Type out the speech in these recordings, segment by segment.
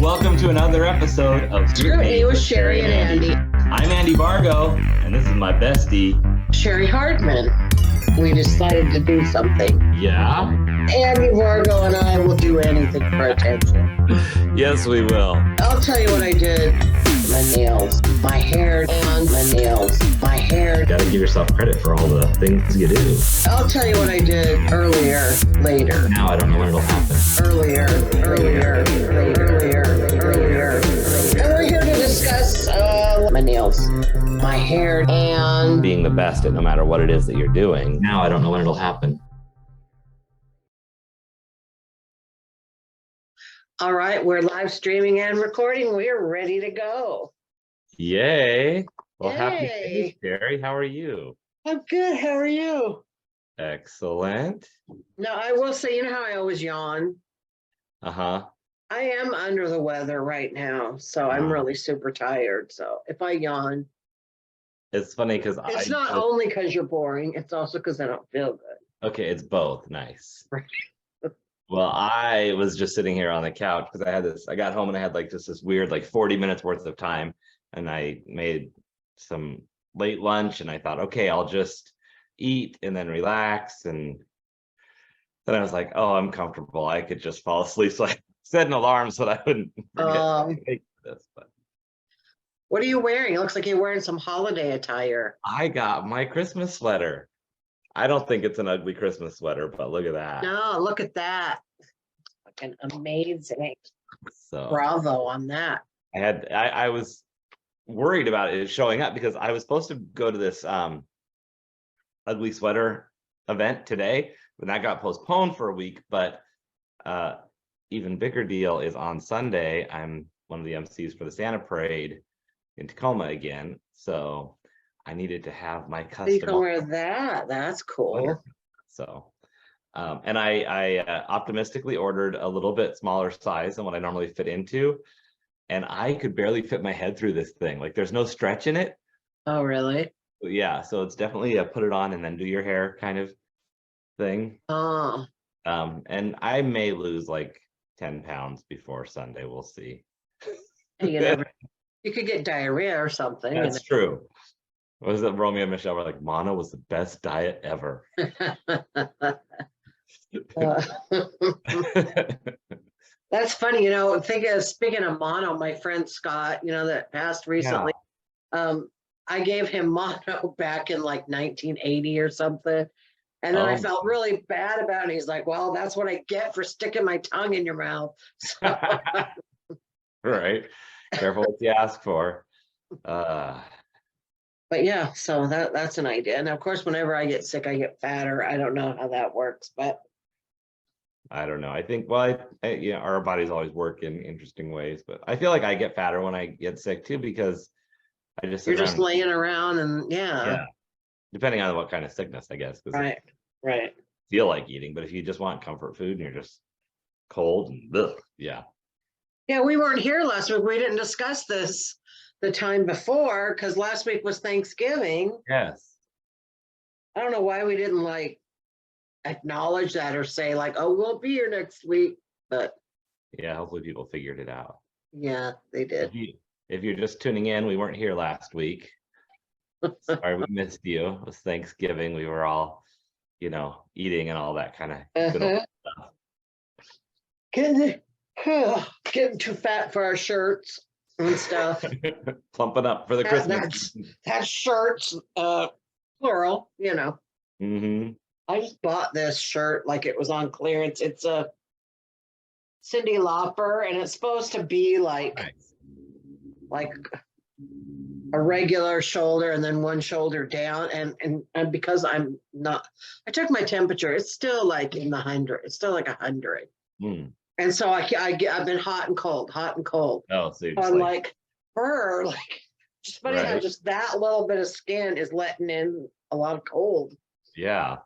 welcome to another episode of Scrutiny with Cheri and Andy. I'm Andy Vargo, and this is my bestie, Cheri Hardman. We decided to do something. Yeah? Andy Vargo and I will do anything for attention. Yes, we will. I'll tell you what I did. My nails, my hair, and my nails, my hair. You gotta give yourself credit for all the things you do. I'll tell you what I did earlier, later. Now I don't know when it'll happen. Earlier. And we're here to discuss my nails, my hair, and Being the best at no matter what it is that you're doing. Now I don't know when it'll happen. all right, we're live streaming and recording. We're ready to go. Yay. Well, Yay. Happy days, Cheri. How are you? I'm good. How are you? Excellent. No, I will say, you know how I always yawn? Uh-huh. I am under the weather right now, so I'm really super tired. So if I yawn, It's funny because it's not only because you're boring, it's also because I don't feel good. Okay, it's both. Nice. Right. Well, I was just sitting here on the couch because I got home and I had like just this weird like 40 minutes worth of time, and I made some late lunch and I thought, okay, I'll just eat and then relax. And then I was like, oh, I'm comfortable. I could just fall asleep. So I set an alarm so that I wouldn't forget this. But What are you wearing? It looks like you're wearing some holiday attire. I got my Christmas sweater. I don't think it's an ugly Christmas sweater, but look at that. No, look at that. Fucking amazing. So Bravo on that. I was worried about it showing up because I was supposed to go to this ugly sweater event today, but that got postponed for a week. But even bigger deal is on Sunday, I'm one of the MCs for the Santa Parade in Tacoma again. So I needed to have my custom. You can wear that. That's cool. sweater. So and I optimistically ordered a little bit smaller size than what I normally fit into. And I could barely fit my head through this thing. Like there's no stretch in it. Oh, really? Yeah, so it's definitely a put it on and then do your hair kind of thing. Oh, And I may lose like 10 pounds before Sunday. We'll see. you could get diarrhea or something. That's true. What was it? Romeo and Michelle were like, mono was the best diet ever. That's funny, speaking of mono, my friend Scott, that passed recently, I gave him mono back in like 1980 or something. And then I felt really bad about it. He's like, well, that's what I get for sticking my tongue in your mouth. So, right. Careful what you ask for. but yeah, so that's an idea. And of course, whenever I get sick, I get fatter. I don't know how that works, but I don't know. I think, well, our bodies always work in interesting ways, but I feel like I get fatter when I get sick too, because you're just laying around and yeah, depending on what kind of sickness, I guess. Right. Feel like eating, but if you just want comfort food and you're just cold and yeah, we weren't here last week. We didn't discuss this the time before because last week was Thanksgiving. Yes. I don't know why we didn't like acknowledge that or say like, oh, we'll be here next week, but yeah, hopefully people figured it out. Yeah, they did. If you're just tuning in, we weren't here last week. Sorry, we missed you. It was Thanksgiving. We were all, eating and all that kind of good old stuff. Getting too fat for our shirts and stuff. Plumping up for the Christmas. That shirts, plural, Mm-hmm. I just bought this shirt like it was on clearance. It's a Cyndi Lauper, and it's supposed to be like a regular shoulder and then one shoulder down. And because I took my temperature, it's still like in the 100. It's still like 100. Mm. And so I've been hot and cold. Oh, so I'm like, just funny how just that little bit of skin is letting in a lot of cold. Yeah.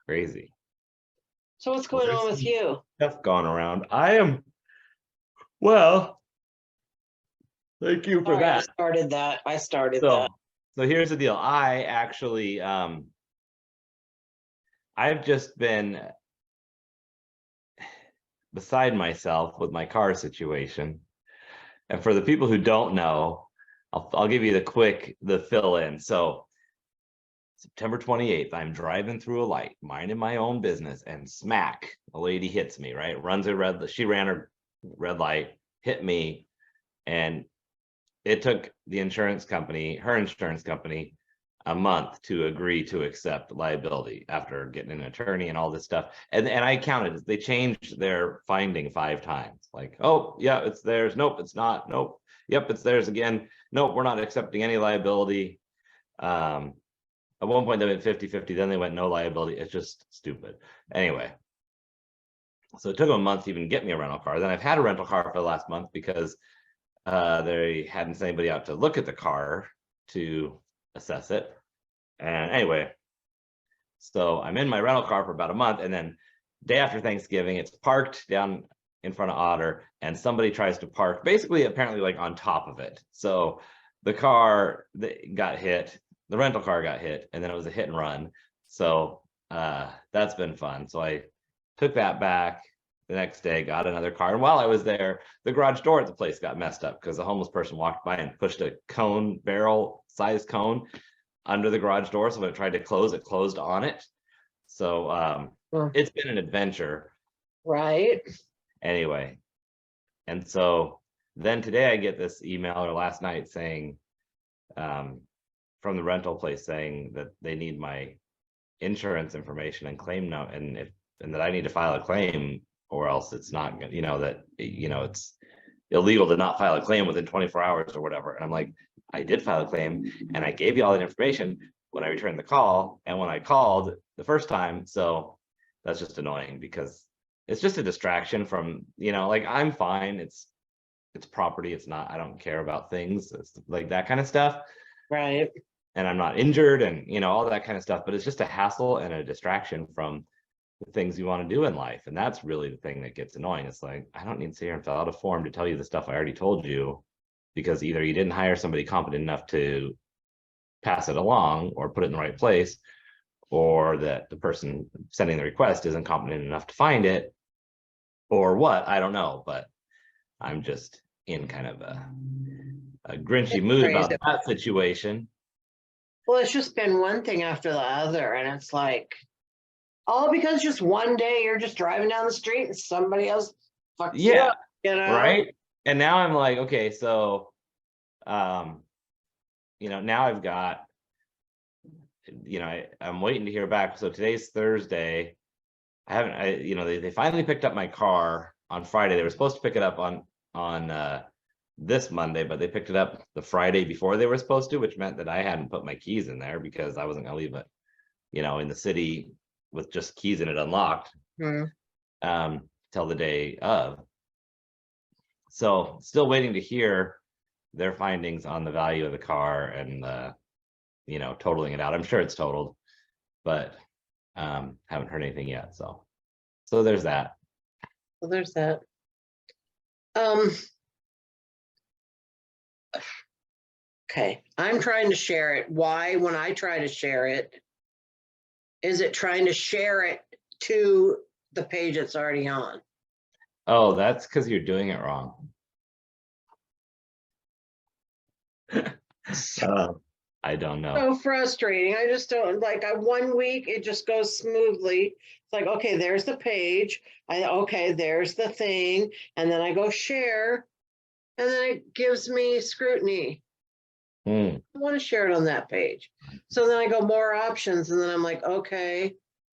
Crazy. So what's going on with you? Stuff gone around. I am, well, thank you for that. I started that. So here's the deal. I actually, I've just been beside myself with my car situation. And for the people who don't know, I'll give you the fill in. So September 28th, I'm driving through a light, minding my own business, and smack, a lady hits me, right? She ran her red light, hit me, and it took her insurance company, a month to agree to accept liability after getting an attorney and all this stuff. And I counted, they changed their finding 5 times. Like, oh yeah, it's theirs. Nope, it's not. Nope. Yep, it's theirs again. Nope, we're not accepting any liability. At one point they went 50-50, then they went no liability. It's just stupid. Anyway, so it took them a month to even get me a rental car. Then I've had a rental car for the last month because they hadn't sent anybody out to look at the car to assess it. And anyway, so I'm in my rental car for about a month, and then day after Thanksgiving, it's parked down in front of Otter, and somebody tries to park basically apparently like on top of it. So the car that got hit, the rental car got hit, and then it was a hit and run. So that's been fun. So I took that back the next day, got another car. And while I was there, the garage door at the place got messed up because a homeless person walked by and pushed a cone, barrel sized cone under the garage door. So when it tried to close, it closed on it. So it's been an adventure. Right. Anyway. And so then today I get this email, or last night, saying from the rental place saying that they need my insurance information and claim note, and that I need to file a claim, or else it's not, that it's illegal to not file a claim within 24 hours or whatever. And I'm like, I did file a claim and I gave you all that information when I returned the call and when I called the first time. So that's just annoying because it's just a distraction from, like, I'm fine. It's property. It's not, I don't care about things. It's like that kind of stuff. Right. And I'm not injured and, all that kind of stuff, but it's just a hassle and a distraction from the things you want to do in life. And that's really the thing that gets annoying. It's like, I don't need to sit here and fill out a form to tell you the stuff I already told you, because either you didn't hire somebody competent enough to pass it along or put it in the right place, or that the person sending the request isn't competent enough to find it, or what, I don't know. But I'm just in kind of a grinchy mood about that situation. Well, it's just been one thing after the other, and it's like, all because just one day you're just driving down the street and somebody else fucks you up, right? And now I'm like, okay, so now I've got, I'm waiting to hear back. So today's Thursday. They finally picked up my car on Friday. They were supposed to pick it up on this Monday, but they picked it up the Friday before they were supposed to, which meant that I hadn't put my keys in there because I wasn't gonna leave it, in the city with just keys in it unlocked till the day of. So still waiting to hear their findings on the value of the car and totaling it out. I'm sure it's totaled, but haven't heard anything yet. So there's that. Well, there's that. Okay, I'm trying to share it. Why, when I try to share it, is it trying to share it to the page it's already on? Oh, that's because you're doing it wrong. I don't know. So frustrating. I just don't like. One week it just goes smoothly. It's like, okay, there's the page. Okay, there's the thing, and then I go share, and then it gives me scrutiny. I want to share it on that page. So then I go more options, and then I'm like, okay,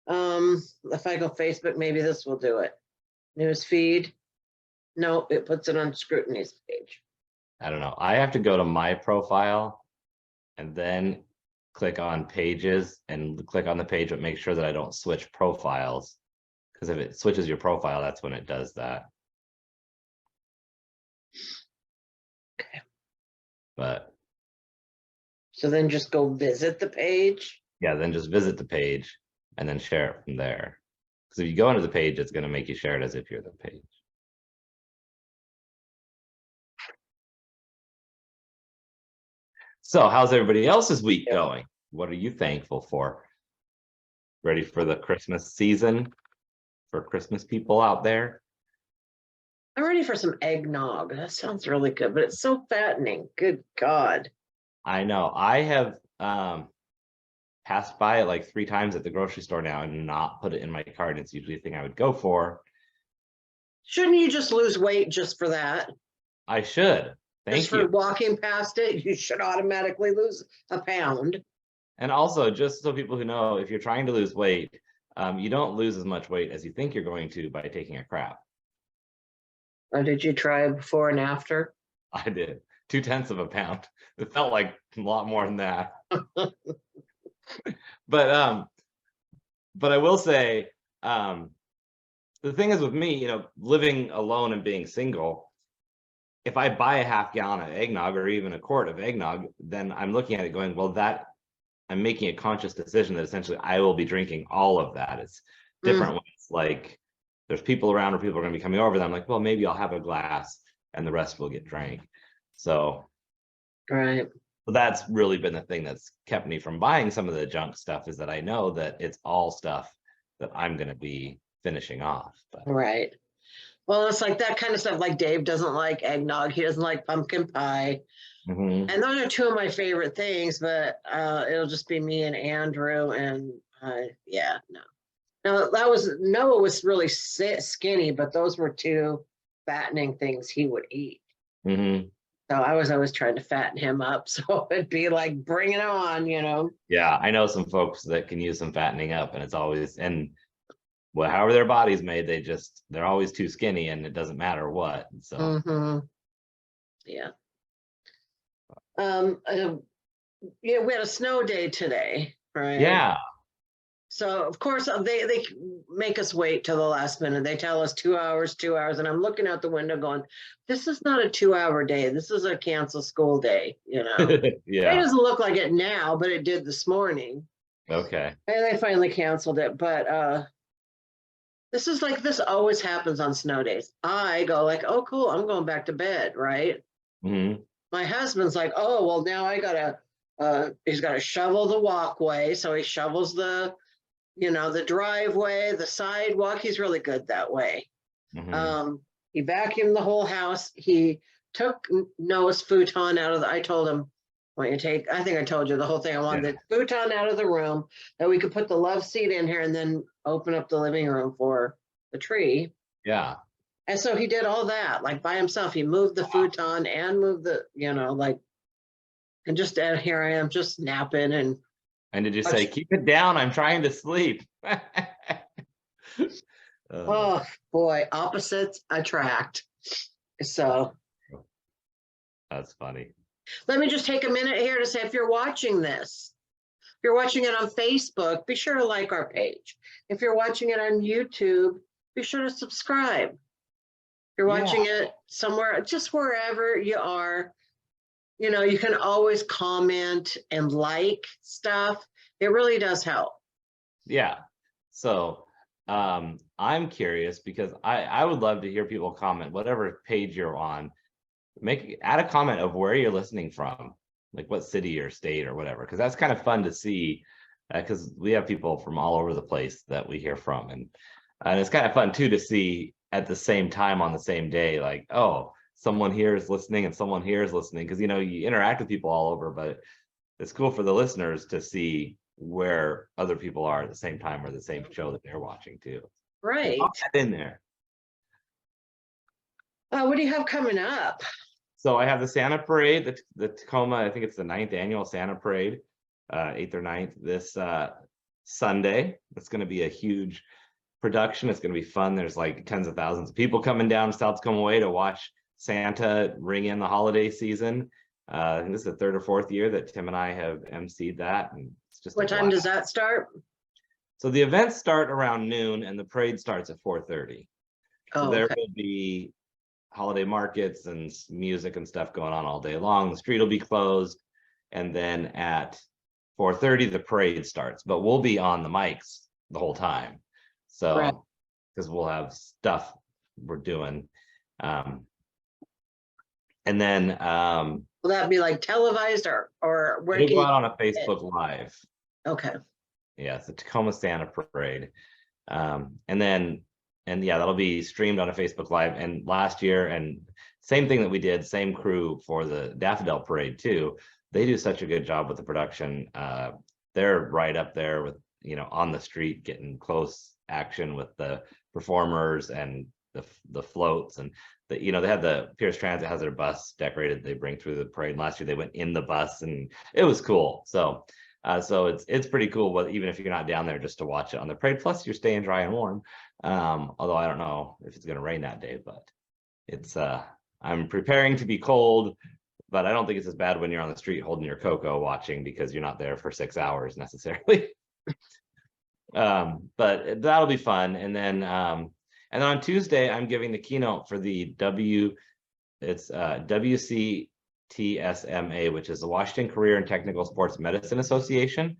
if I go Facebook, maybe this will do it. News feed. No, it puts it on Scrutiny's page. I don't know. I have to go to my profile and then click on pages and click on the page, but make sure that I don't switch profiles. Because if it switches your profile, that's when it does that. Okay. But so then just go visit the page. Yeah, then just visit the page and then share it from there. Because if you go into the page, it's going to make you share it as if you're the page. So how's everybody else's week going? What are you thankful for? Ready for the Christmas season? For Christmas people out there? I'm ready for some eggnog. That sounds really good, but it's so fattening. Good God. I know. I have passed by it like 3 times at the grocery store now and not put it in my cart. It's usually a thing I would go for. Shouldn't you just lose weight just for that? I should. Just Thank for you. walking past it, you should automatically lose a pound. And also, just so people who know, if you're trying to lose weight, you don't lose as much weight as you think you're going to by taking a crap. Or did you try before and after? I did 0.2 of a pound. It felt like a lot more than that. But I will say, the thing is with me, living alone and being single, if I buy a half gallon of eggnog or even a quart of eggnog, then I'm looking at it going, well, that I'm making a conscious decision that essentially I will be drinking all of that. It's different when it's like there's people around or people are going to be coming over. Then I'm like, well, maybe I'll have a glass and the rest will get drank. So Right. that's really been the thing that's kept me from buying some of the junk stuff, is that I know that it's all stuff that I'm going to be finishing off. But Right. Well, it's like that kind of stuff. Like Dave doesn't like eggnog. He doesn't like pumpkin pie. Mhm. And those are two of my favorite things, but it'll just be me and Andrew. And yeah, no. Now Noah was really skinny, but those were two fattening things he would eat. Mhm. So I was always trying to fatten him up. So it'd be like, bring it on, Yeah, I know some folks that can use some fattening up, and it's always, and well, however their body's made, they're always too skinny, and it doesn't matter what. So Yeah. Yeah, we had a snow day today, right? yeah. So of course they make us wait till the last minute. They tell us 2 hours, 2 hours, and I'm looking out the window going, "This is not a 2 hour day. This is a cancel school day." It Yeah. doesn't look like it now, but it did this morning, Okay. and they finally canceled it. But this always happens on snow days. I go like, "Oh, cool, I'm going back to bed," right? Mhm. My husband's like, "Oh, well, now I gotta." He's got to shovel the walkway, so he shovels the driveway, the sidewalk. He's really good that way. Mhm. He vacuumed the whole house. He took Noah's futon out of I told him, "Want you take?" I think I told you the whole thing. I wanted the futon out of the room that we could put the love seat in here and then open up the living room for the tree. Yeah. And so he did all that like by himself. He moved the futon and moved and just here I am just napping and. And did you say, keep it down? I'm trying to sleep. Oh boy, opposites attract. So That's funny. let me just take a minute here to say, if you're watching this, if you're watching it on Facebook, be sure to like our page. If you're watching it on YouTube, be sure to subscribe. If you're watching it somewhere, just wherever you are, you can always comment and like stuff. It really does help. Yeah. So I'm curious because I would love to hear people comment, whatever page you're on, add a comment of where you're listening from, like what city or state or whatever, because that's kind of fun to see, because we have people from all over the place that we hear from, and it's kind of fun too to see at the same time on the same day, like, oh, someone here is listening and someone here is listening, because you interact with people all over, but it's cool for the listeners to see where other people are at the same time or the same show that they're watching too. Right. Pop that in there. What do you have coming up? So I have the Santa Parade, the Tacoma, I think it's the 9th annual Santa Parade, 8th or 9th, this Sunday. It's going to be a huge production. It's going to be fun. There's like tens of thousands of people coming down South Tacoma way to watch Santa ring in the holiday season. I think this is the 3rd or 4th year that Tim and I have emceed that. And it's just What time does that start? So the events start around noon and the parade starts at 4:30. So there will be holiday markets and music and stuff going on all day long. The street will be closed. And then at 4:30, the parade starts, but we'll be on the mics the whole time. So, because we'll have stuff we're doing. And then will that be like televised or where we'll go out on a Facebook Live. Okay. Yeah, it's the Tacoma Santa Parade. And then and yeah, that'll be streamed on a Facebook Live. And last year, and same thing that we did, same crew for the Daffodil Parade too. They do such a good job with the production. They're right up there with, on the street, getting close action with the performers and the floats, and they had the Pierce Transit has their bus decorated. They bring through the parade. And last year they went in the bus, and it was cool. So it's pretty cool, but even if you're not down there, just to watch it on the parade. Plus, you're staying dry and warm. Although I don't know if it's going to rain that day, but it's I'm preparing to be cold, but I don't think it's as bad when you're on the street holding your cocoa watching, because you're not there for 6 hours necessarily. But that'll be fun. And then on Tuesday, I'm giving the keynote for the WCTSMA, which is the Washington Career and Technical Sports Medicine Association.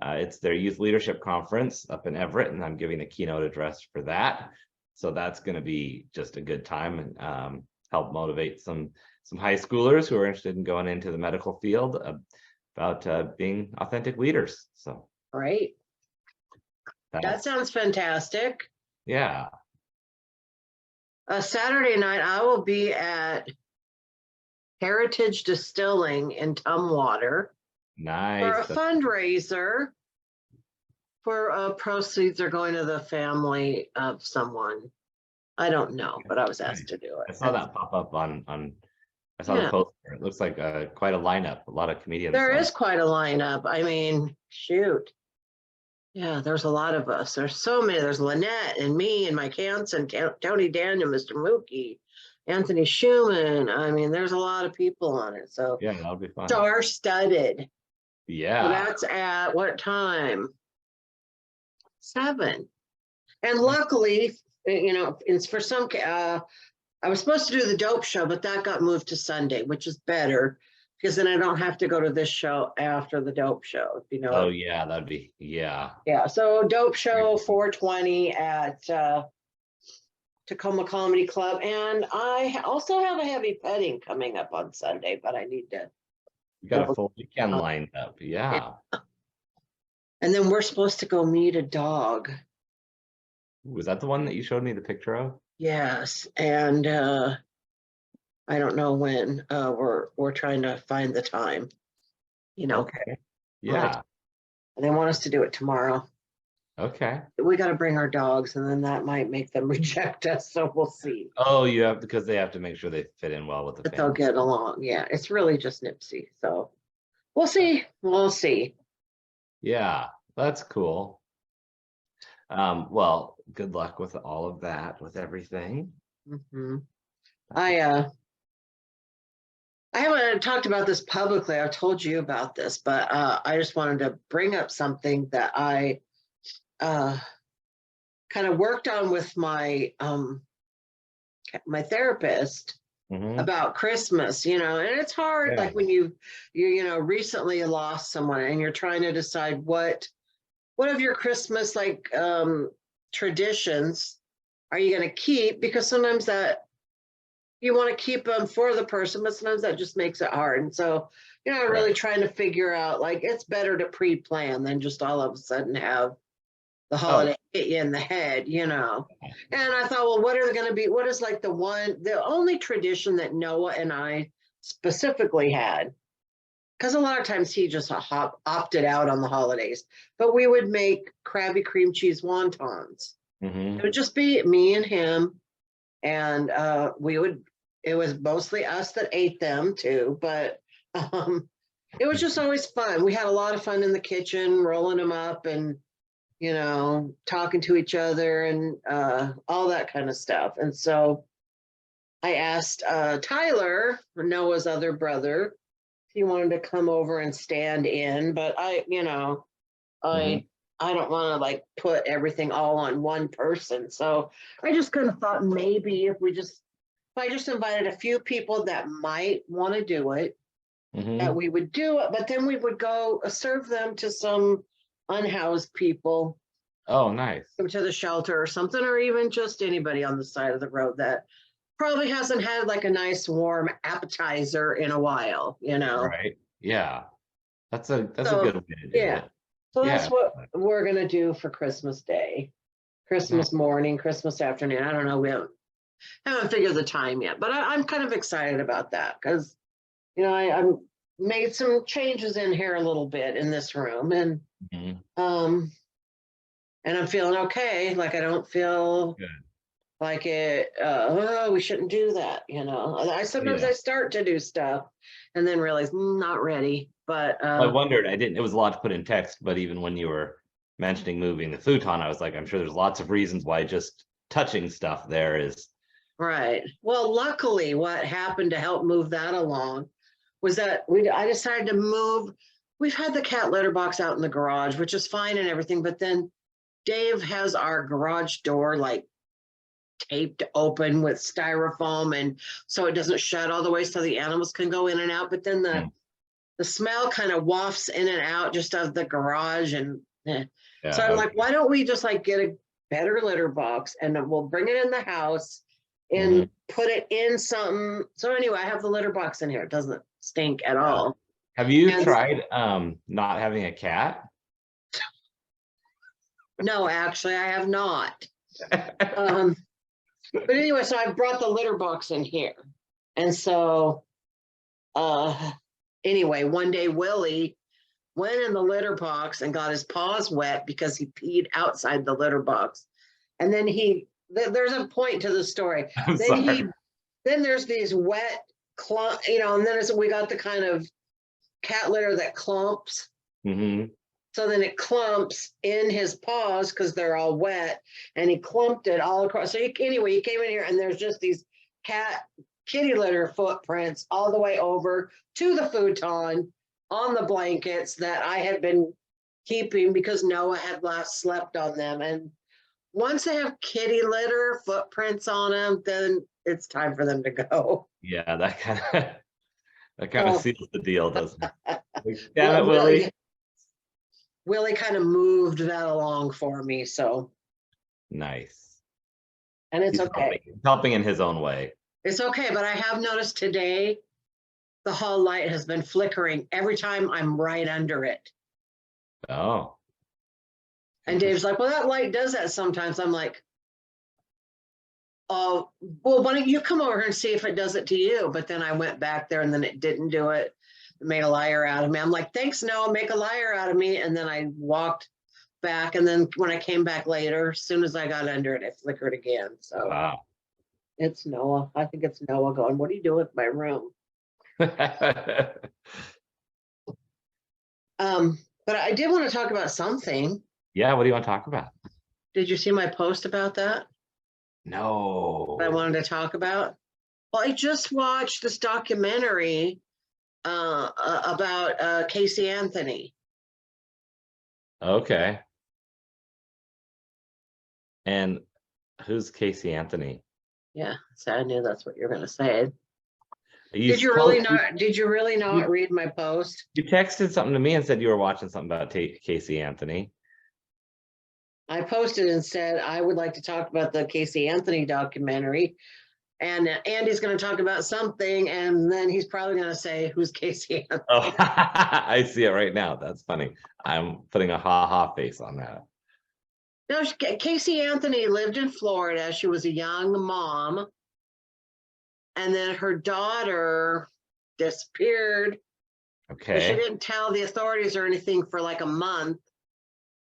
It's their youth leadership conference up in Everett, and I'm giving the keynote address for that. So that's going to be just a good time, and help motivate some high schoolers who are interested in going into the medical field about being authentic leaders. So Right. That sounds fantastic. Yeah. Saturday night, I will be at Heritage Distilling in Tumwater Nice. for a fundraiser. For proceeds are going to the family of someone. I don't know, but I was asked to do it. I saw that pop up on I saw the poster. It looks like quite a lineup. A lot of comedians. There is quite a lineup. I mean, shoot. Yeah, there's a lot of us. There's so many. There's Lynette and me and Mike Hansen, Tony Daniel, Mr. Mookie, Anthony Schumann. I mean, there's a lot of people on it. So yeah, that'll be fun. Star-studded. Yeah. So that's at what time? 7. And luckily, it's for some, I was supposed to do the dope show, but that got moved to Sunday, which is better, because then I don't have to go to this show after the dope show, Oh yeah, that'd be, yeah. Yeah, so dope show 420 at Tacoma Comedy Club. And I also have a heavy petting coming up on Sunday, but I need to. You got a full weekend lined up, yeah. And then we're supposed to go meet a dog. Was that the one that you showed me the picture of? Yes, and I don't know when. We're trying to find the time. Okay. Yeah. And they want us to do it tomorrow. Okay. We got to bring our dogs, and then that might make them reject us. So we'll see. Oh, you have, because they have to make sure they fit in well with the family. They'll get along. Yeah, it's really just Nipsey. So we'll see. We'll see. Yeah, that's cool. Well, good luck with all of that, with everything. Mm-hmm. I haven't talked about this publicly. I've told you about this, but I just wanted to bring up something that I kind of worked on with my my therapist about Christmas, and it's hard, like when you recently lost someone and you're trying to decide what of your Christmas traditions are you going to keep, because sometimes that you want to keep them for the person, but sometimes that just makes it hard. And so, I'm really trying to figure out, it's better to pre-plan than just all of a sudden have the holiday hit you in the head, And I thought, well, what are going to be, what is the only tradition that Noah and I specifically had, because a lot of times he just opted out on the holidays, but we would make Krabby cream cheese wontons. It would just be me and him. And it was mostly us that ate them too, but it was just always fun. We had a lot of fun in the kitchen, rolling them up and, talking to each other and all that kind of stuff. And so I asked Tyler, Noah's other brother, if he wanted to come over and stand in, but I don't want to put everything all on one person. So I just kind of thought maybe if I just invited a few people that might want to do it, that we would do it, but then we would go serve them to some unhoused people. Oh, nice. To the shelter or something, or even just anybody on the side of the road that probably hasn't had a nice warm appetizer in a while, Right. Yeah. That's a good way to do it. So that's what we're going to do for Christmas Day. Christmas morning, Christmas afternoon. I don't know. We haven't figured the time yet, but I'm kind of excited about that because, I'm made some changes in here a little bit in this room, and Mhm. and I'm feeling okay. Like I don't feel Good. like it. Oh, we shouldn't do that. I sometimes Yeah. I start to do stuff and then realize not ready. But I wondered, it was a lot to put in text, but even when you were mentioning moving the futon, I was like, I'm sure there's lots of reasons why just touching stuff there is. right. Well, luckily, what happened to help move that along was that I decided to move. We've had the cat litter box out in the garage, which is fine and everything, but then Dave has our garage door like taped open with styrofoam, and so it doesn't shut all the way so the animals can go in and out. But then the smell kind of wafts in and out just of the garage, and so Yeah. I'm Okay. like, why don't we just like get a better litter box and then we'll bring it in the house and Mhm. put it in something. So anyway, I have the litter box in here. It doesn't stink at Yeah. all. Have you And tried not having a cat? no, actually, I have not. Um, but anyway, so I brought the litter box in here. And so anyway, one day Willie went in the litter box and got his paws wet because he peed outside the litter box. And then there's a point to the story. I'm Then sorry. then there's these wet and then we got the kind of cat litter that clumps. Hmm. So then it clumps in his paws because they're all wet, and he clumped it all across. So anyway, he came in here and there's just these kitty litter footprints all the way over to the futon on the blankets that I had been keeping because Noah had last slept on them. And once they have kitty litter footprints on them, then it's time for them to go. Yeah, that kind of Oh, seals the deal, doesn't it? Like, damn it, Willie, Willie. Willie kind of moved that along for me. So, Nice. and it's He's okay. helping in his own way. It's okay, but I have noticed today the hall light has been flickering every time I'm right under it. Oh, And Dave's interesting. like, well, that light does that sometimes. I'm like, oh, well, why don't you come over here and see if it does it to you? But then I went back there and then it didn't do it. It made a liar out of me. I'm like, thanks, Noah, make a liar out of me. And then I walked back. And then when I came back later, as soon as I got under it, it flickered again. So Wow. it's Noah. I think it's Noah going, what are you doing with my room? But I did want to talk about something. Yeah, what do you want to talk about? Did you see my post about that? That I No. wanted to talk about? Well, I just watched this documentary about Casey Anthony. Okay. And who's Casey Anthony? Yeah, so I knew that's what you're going to say. You Did you really supposed not? Did you really not you, read my post? you texted something to me and said you were watching something about Casey Anthony. I posted and said I would like to talk about the Casey Anthony documentary, and Andy's going to talk about something, and then he's probably going to say, "Who's Casey Anthony?" Oh, I see it right now. That's funny. I'm putting a ha-ha face on that. No, Casey Anthony lived in Florida. She was a young mom, and then her daughter disappeared. But she Okay. didn't tell the authorities or anything for like a month.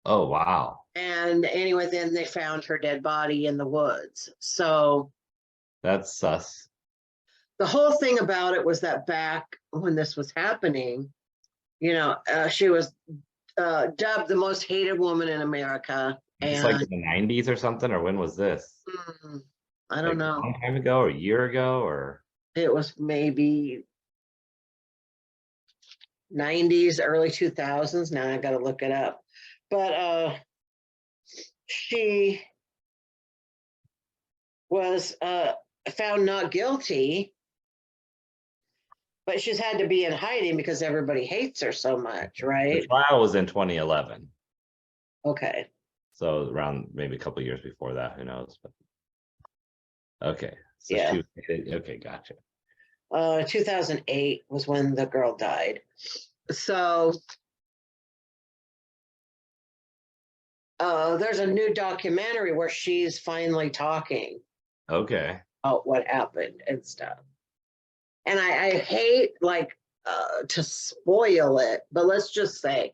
Oh, wow. And anyway, then they found her dead body in the woods. So That's sus. the whole thing about it was that back when this was happening, she was dubbed the most hated woman in America. It's like And in the 90s or something, or when was this? I don't Like a know. long time ago or a year ago or It was maybe 90s, early 2000s. Now I got to look it up. But she was found not guilty, but she's had to be in hiding because everybody hates her so much, the right? trial was in 2011. Okay. So around maybe a couple years before that, who knows? But okay. So Yeah. she was okay, gotcha. 2008 was when the girl died. So there's a new documentary where she's finally talking Okay. about what happened and stuff. And I hate like to spoil it, but let's just say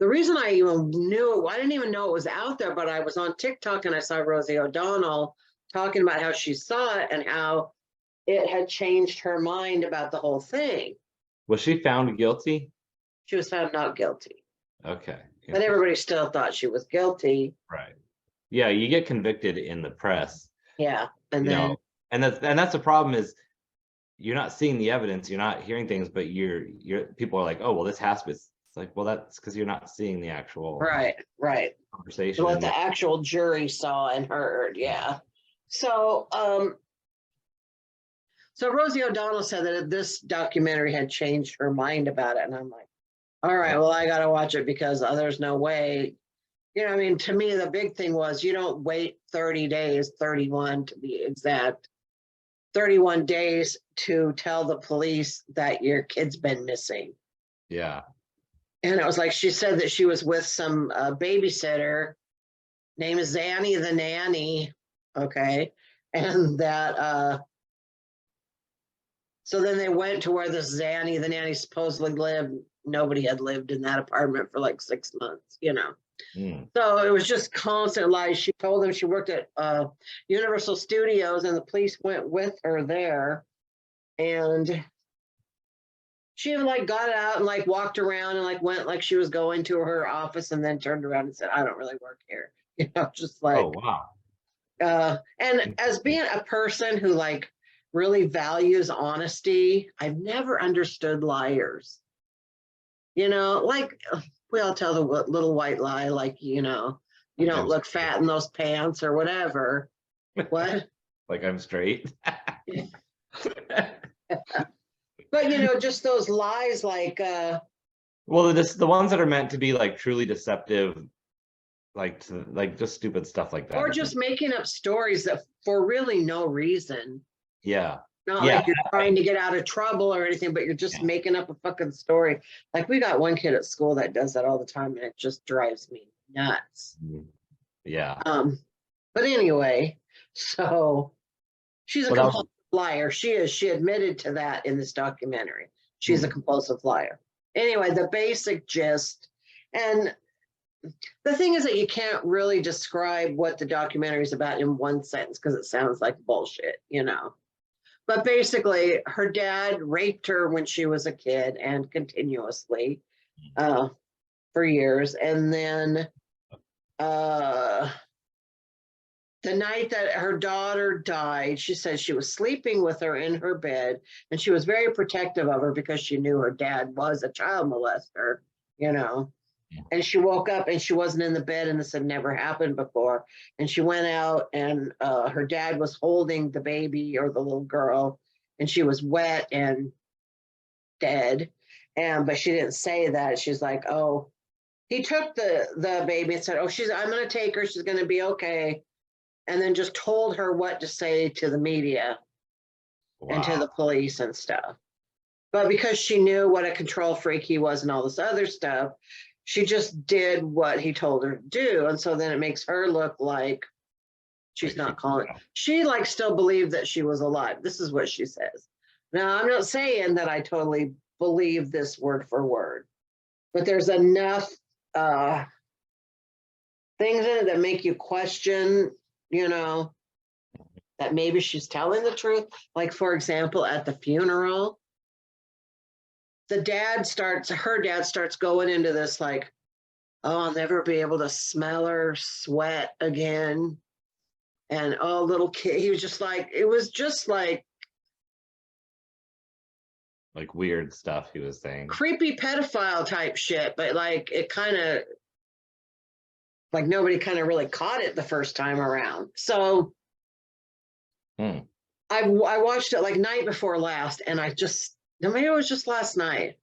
the reason I even knew, I didn't even know it was out there, but I was on TikTok and I saw Rosie O'Donnell talking about how she saw it and how it had changed her mind about the whole thing. Was she found guilty? She was found not guilty, Okay. but everybody still thought she was guilty. Right. Yeah, you get convicted in the press, Yeah. And you then, know, and that's the problem is you're not seeing the evidence, you're not hearing things, but you're people are like, oh, well, this has to be. It's like, well, that's because you're not seeing the actual right. conversation. What And the actual jury saw and heard. Yeah. So, so Rosie O'Donnell said that this documentary had changed her mind about it. And I'm like, all right, well, I got to watch it because there's no way. You know, I mean, to me, the big thing was you don't wait 30 days, 31 to be exact, 31 days to tell the police that your kid's been missing. yeah. And it was like she said that she was with some babysitter, name is Zanny the nanny. Okay. And that, so then they went to where this Zanny the nanny supposedly lived. Nobody had lived in that apartment for like 6 months, you know. Mm. So it was just constant lies. She told them she worked at Universal Studios and the police went with her there. And she even like got out and like walked around and like went like she was going to her office and then turned around and said, I don't really work here. You know, just like, Oh, wow. and as being a person who like really values honesty, I've never understood liars. You know, like we all tell the little white lie, like, you know, you Like don't I'm look straight. fat in those pants or whatever. What? Like I'm straight. But, you know, just those lies like, Well, the ones that are meant to be like truly deceptive, like just stupid stuff like that. or just making up stories that for really no reason. Yeah. Not Yeah. like you're trying to get out of trouble or anything, but you're just Yeah. making up a fucking story. Like we got one kid at school that does that all the time, and it just drives me nuts. Yeah. But anyway, so she's a Well, that was, compulsive liar. She is. She admitted to that in this documentary. She's a compulsive liar. Anyway, the basic gist, and the thing is that you can't really describe what the documentary is about in one sentence because it sounds like bullshit, you know. But basically, her dad raped her when she was a kid and continuously for years. And then the night that her daughter died, she said she was sleeping with her in her bed and she was very protective of her because she knew her dad was a child molester, you know. And she woke up and she wasn't in the bed and this had never happened before. And she went out and her dad was holding the baby or the little girl and she was wet and dead. But she didn't say that. She's like, oh, he took the baby and said, oh, I'm going to take her. She's going to be okay. And then just told her what to say to the media and to the police and stuff. But because she knew what a control freak he was and all this other stuff, she just did what he told her to do. And so then it makes her look like she's not calling. She like still believed that she was alive. This is what she says. Now, I'm not saying that I totally believe this word for word, but there's enough things in it that make you question, you know, that maybe she's telling the truth. Like, for example, at the funeral, her dad starts going into this like, oh, I'll never be able to smell her sweat again. And oh, little kid, he was just like, it was just like weird stuff he was saying. creepy pedophile type shit, but like it kind of like nobody kind of really caught it the first time around. So I watched it like night before last, and maybe it was just last night.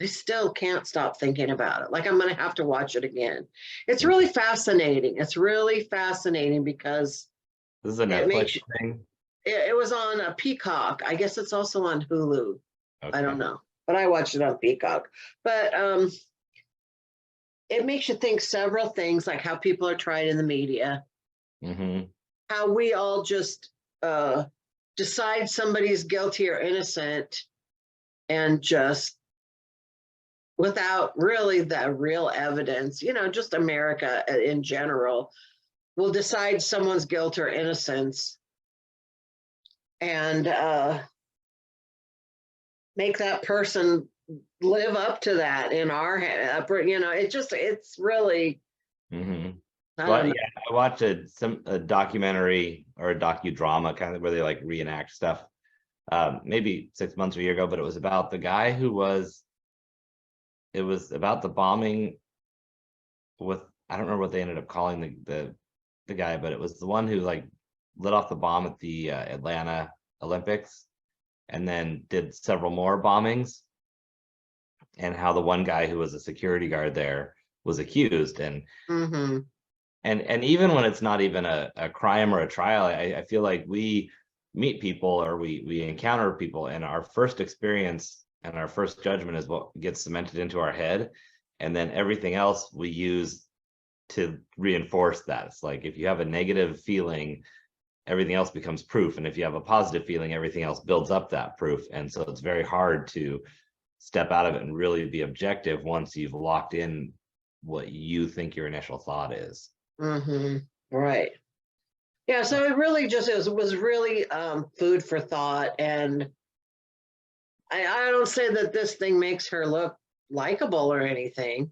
I still can't stop thinking about it. Like I'm going to have to watch it again. It's really fascinating. It's really fascinating because this is a Netflix thing. It was on a Peacock. I guess it's also on Hulu. Okay. I don't know, but I watched it on Peacock. But it makes you think several things, like how people are tried in the media, how we all just decide somebody's guilty or innocent, and just without really the real evidence, just America in general will decide someone's guilt or innocence and make that person live up to that in our head. It's really. Well, yeah, I watched a documentary or a docudrama kind of where they like reenact stuff, maybe 6 months or a year ago, but it was about the guy it was about the bombing with, I don't remember what they ended up calling the guy, but it was the one who like lit off the bomb at the Atlanta Olympics and then did several more bombings, and how the one guy who was a security guard there was accused. And and even when it's not even a crime or a trial, I feel like we meet people or we encounter people, and our first experience and our first judgment is what gets cemented into our head, and then everything else we use to reinforce that. It's like if you have a negative feeling, everything else becomes proof, and if you have a positive feeling, everything else builds up that proof. And so it's very hard to step out of it and really be objective once you've locked in what you think your initial thought is. Right. Yeah, so it really just was really food for thought. And I don't say that this thing makes her look likable or anything,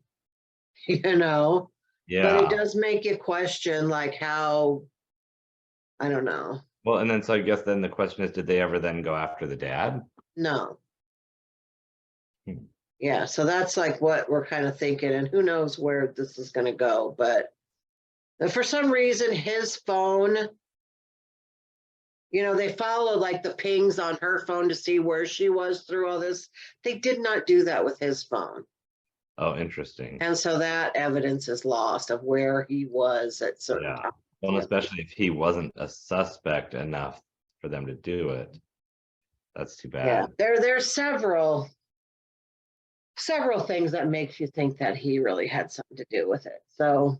but it does make you question like how, I don't know. Well, and then so I guess then the question is, did they ever then go after the dad? No. Yeah, so that's like what we're kind of thinking, and who knows where this is going to go. But for some reason, his phone, they followed like the pings on her phone to see where she was through all this. They did not do that with his phone. Oh, interesting. And so that evidence is lost of where he was at certain times. Well, especially if he wasn't a suspect enough for them to do it. That's too bad. Yeah, there's several things that makes you think that he really had something to do with it. So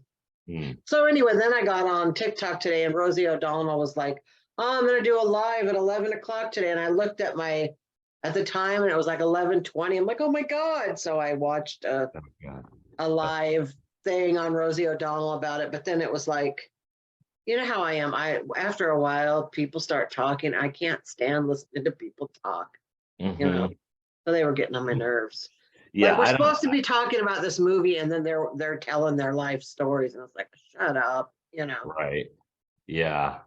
anyway, then I got on TikTok today, and Rosie O'Donnell was like, "Oh, I'm going to do a live at 11 o'clock today." And I looked at the time, and it was like 11:20. I'm like, "Oh my God." So I watched a live thing on Rosie O'Donnell about it. But then it was like, you know how I am. After a while, people start talking. I can't stand listening to people talk, So they were getting on my nerves. Yeah, like we're supposed to be talking about this movie, and then they're telling their life stories, and I was like, shut up, Right. Yeah.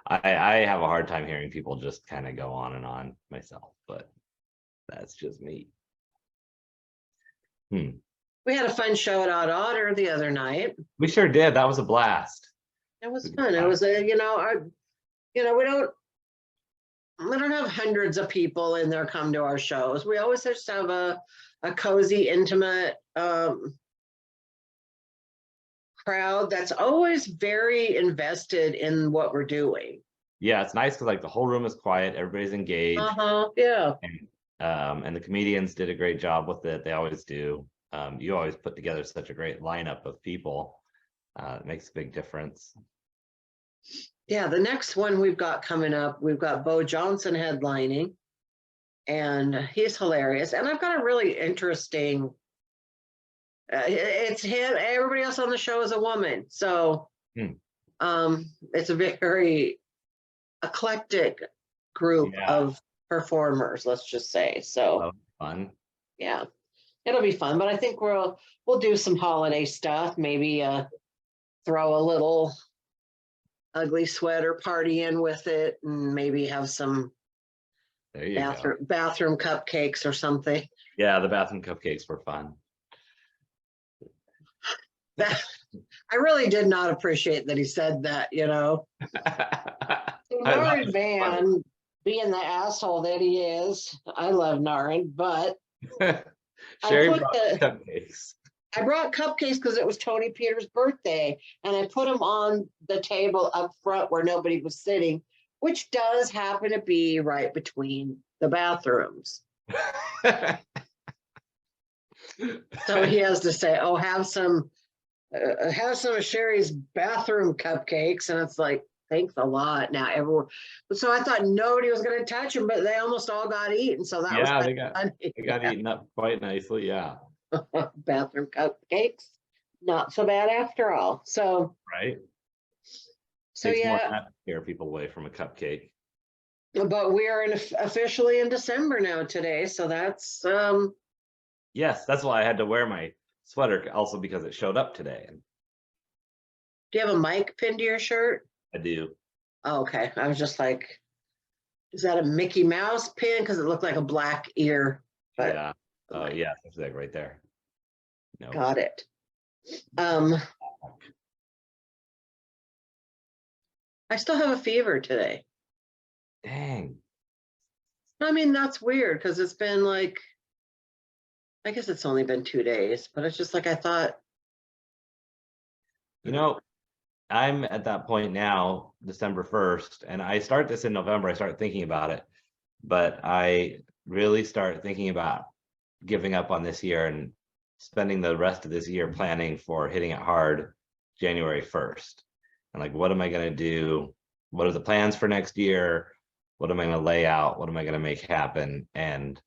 I have a hard time hearing people just kind of go on and on myself, but that's just me. We had a fun show at Odd Otter the other night. We sure did. That was a blast. It was fun. It was we don't have hundreds of people in there come to our shows. We always just have a cozy, intimate crowd that's always very invested in what we're doing. Yeah, it's nice because like the whole room is quiet, everybody's engaged. Yeah. And the comedians did a great job with it. They always do. You always put together such a great lineup of people. It makes a big difference. Yeah, the next one we've got coming up, we've got Bo Johnson headlining, and he's hilarious. And I've got a really interesting, it's him, everybody else on the show is a woman. So it's a very eclectic group of performers, let's just say. So fun. Yeah, it'll be fun. But I think we'll do some holiday stuff, maybe throw a little ugly sweater party in with it, and maybe have some bathroom cupcakes or something. Yeah, the bathroom cupcakes were fun. I really did not appreciate that he said that, Narin Van, being the asshole that he is, I love Narin, but Cheri brought cupcakes. I brought cupcakes because it was Tony Peters' birthday, and I put them on the table up front where nobody was sitting, which does happen to be right between the bathrooms. So he has to say, "Oh, have some have some of Cheri's bathroom cupcakes, and it's like, thanks a lot. Now everyone, so I thought nobody was going to touch them, but they almost all got eaten. So that was Yeah, kind of funny. they got eaten up quite nicely. Yeah. Bathroom cupcakes, not so bad after all. So, Right. so Takes more than yeah, that to scare people away from a cupcake. but we are officially in December now today. So that's Yes, that's why I had to wear my sweater, also because it showed up today. And do you have a mic pinned to your shirt? I do. Oh, okay. I was just like, is that a Mickey Mouse pin? Because it looked like a black ear. But Yeah. Oh, yeah. It's like right there. No. got it. I still have a fever today. Dang. I mean, that's weird because it's been like, I guess it's only been 2 days, but it's just like I thought. You know, I'm at that point now, December 1st, and I start this in November. I start thinking about it, but I really start thinking about giving up on this year and spending the rest of this year planning for hitting it hard January 1st. And like, what am I going to do? What are the plans for next year? What am I going to lay out? What am I going to make happen? And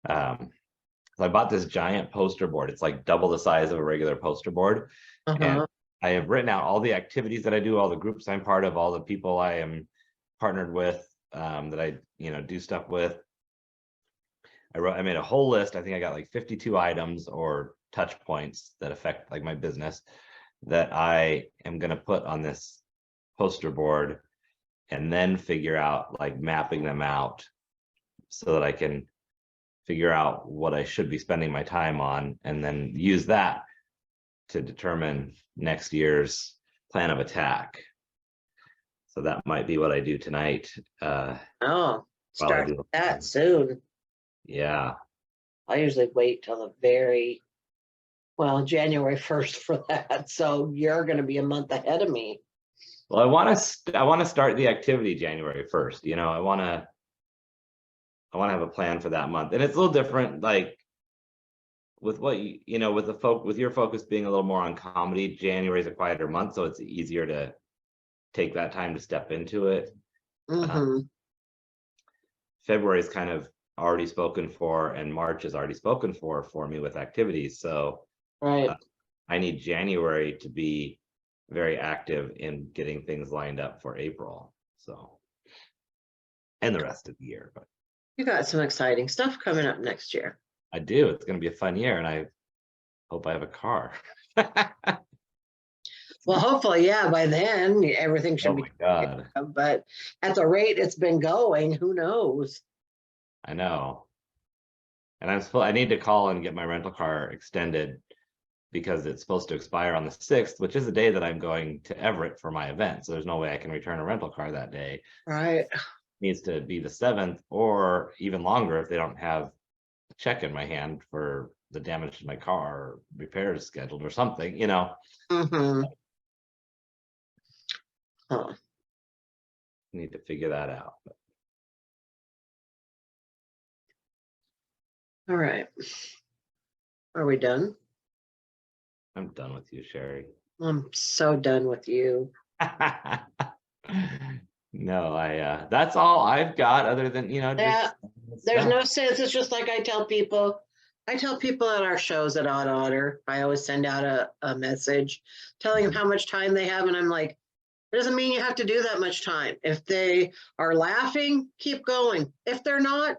so I bought this giant poster board. It's like double the size of a regular poster board. And I have written out all the activities that I do, all the groups I'm part of, all the people I am partnered with, that I, do stuff with. I made a whole list. I think I got like 52 items or touch points that affect like my business that I am going to put on this poster board, and then figure out like mapping them out so that I can figure out what I should be spending my time on, and then use that to determine next year's plan of attack. So that might be what I do tonight. Start that soon. Yeah. I usually wait till January 1st for that. So you're going to be a month ahead of me. Well, I want to start the activity January 1st. I want to have a plan for that month. And it's a little different, like with what with your focus being a little more on comedy. January is a quieter month, so it's easier to take that time to step into it. February is kind of already spoken for, and March is already spoken for me with activities. So I need January to be very active in getting things lined up for April. So, and the rest of the year. But you got some exciting stuff coming up next year. I do. It's going to be a fun year, and I hope I have a car. Well, hopefully, yeah, by then everything should be. God. But at the rate it's been going, who knows? I know. And I need to call and get my rental car extended, because it's supposed to expire on the 6th, which is the day that I'm going to Everett for my event. So there's no way I can return a rental car that day. Right. It needs to be the 7th, or even longer if they don't have a check in my hand for the damage to my car, or repairs scheduled or something, Need to figure that out. All right. Are we done? I'm done with you, Cheri. I'm so done with you. No, that's all I've got, other than, there's no sense. It's just like I tell people at our shows at Odd Otter, I always send out a message telling them how much time they have. And I'm like, it doesn't mean you have to do that much time. If they are laughing, keep going. If they're not,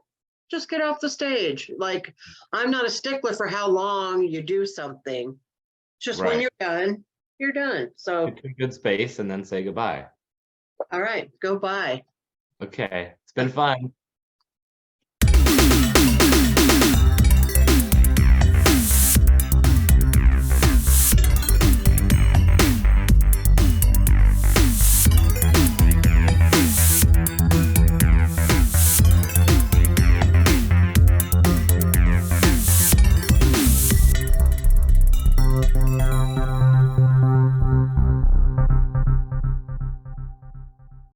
just get off the stage. Like, I'm not a stickler for how long you do something. Just when you're done, you're done. So get to a good space and then say goodbye. All right, go bye. Okay, it's been fun.